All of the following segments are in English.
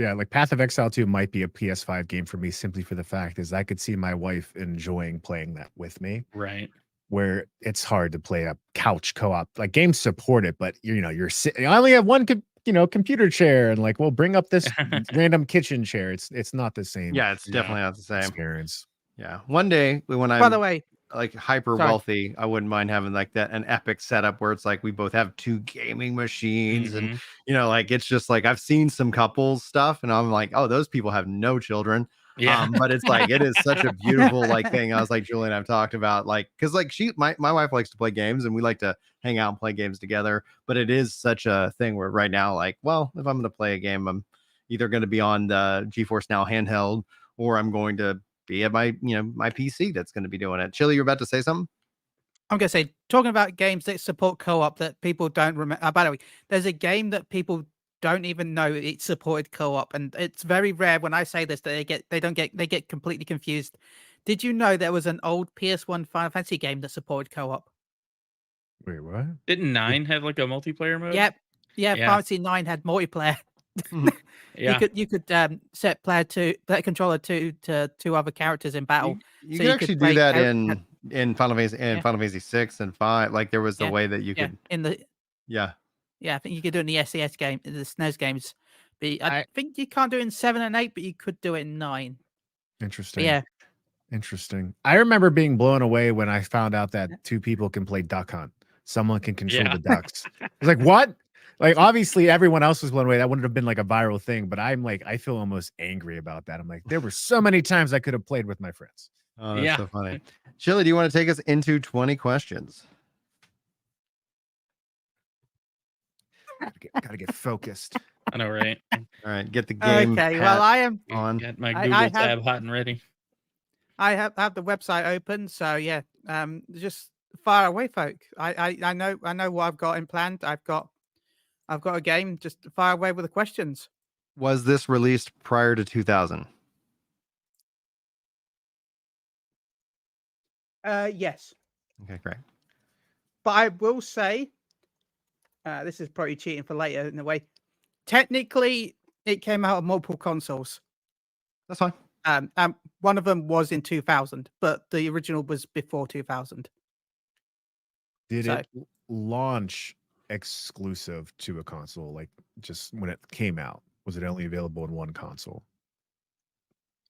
Yeah, like Path of Exile 2 might be a PS5 game for me simply for the fact is I could see my wife enjoying playing that with me. Right. Where it's hard to play a couch co-op. Like games support it, but you're sitting. I only have one, computer chair, and like, we'll bring up this random kitchen chair. It's not the same Yeah, it's definitely not the same experience. Yeah, one day when By the I'm way, like hyper sorry. wealthy, I wouldn't mind having like an epic setup where it's like we both have 2 gaming machines, and like it's just like I've seen some couples stuff, and I'm like, oh, those people have no children. Yeah. But it's like it is such a beautiful like thing. I was like, Julian, I've talked about like because like my wife likes to play games, and we like to hang out and play games together. But it is such a thing where right now, like, well, if I'm going to play a game, I'm either going to be on the GeForce Now handheld, or I'm going to be at my my PC that's going to be doing it. Chili, you're about to say something? I'm going to say, talking about games that support co-op that people don't remember. By the way, there's a game that people don't even know it supported co-op, and it's very rare when I say this that they get completely confused. Did you know there was an old PS1 Final Fantasy game that supported co-op? Wait, what? Didn't 9 have like a multiplayer mode? Yep. Yeah, Final Fantasy 9 had multiplayer. Yeah. You could set player controller to 2 other characters in battle. You could actually do that in Final Fantasy 6 and 5. Like there was the way that you could in the yeah. I think you could do it in the SES game, in the SNES games. But I think you can't do it in 7 and 8, but you could do it in 9. Interesting. But yeah. Interesting. I remember being blown away when I found out that 2 people can play Duck Hunt. Someone can control the ducks. I was like, what? Like, obviously, everyone else was blown away. That wouldn't have been like a viral thing, but I'm like, I feel almost angry about that. I'm like, there were so many times I could have played with my friends. Oh, that's so funny. Chili, do you want to take us into 20 questions? Gotta get focused. I know, right? All right, get the game. Okay, well, I am on. Got my Google tab hot and ready. I have the website open, so yeah. Just fire away, folk. I know what I've got in planned. I've got a game. Just fire away with the questions. Was this released prior to 2000? Yes. Okay, great. But I will say, this is probably cheating for later in a way. Technically, it came out on multiple consoles. That's fine. One of them was in 2000, but the original was before 2000. Did it launch exclusive to a console, like just when it came out? Was it only available in one console?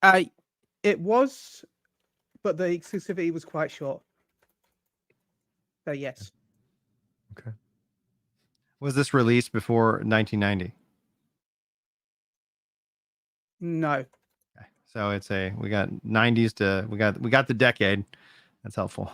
It was, but the exclusivity was quite short. So yes. Okay. Was this released before 1990? No. Okay. So it's we got 90s to we got the decade. That's helpful.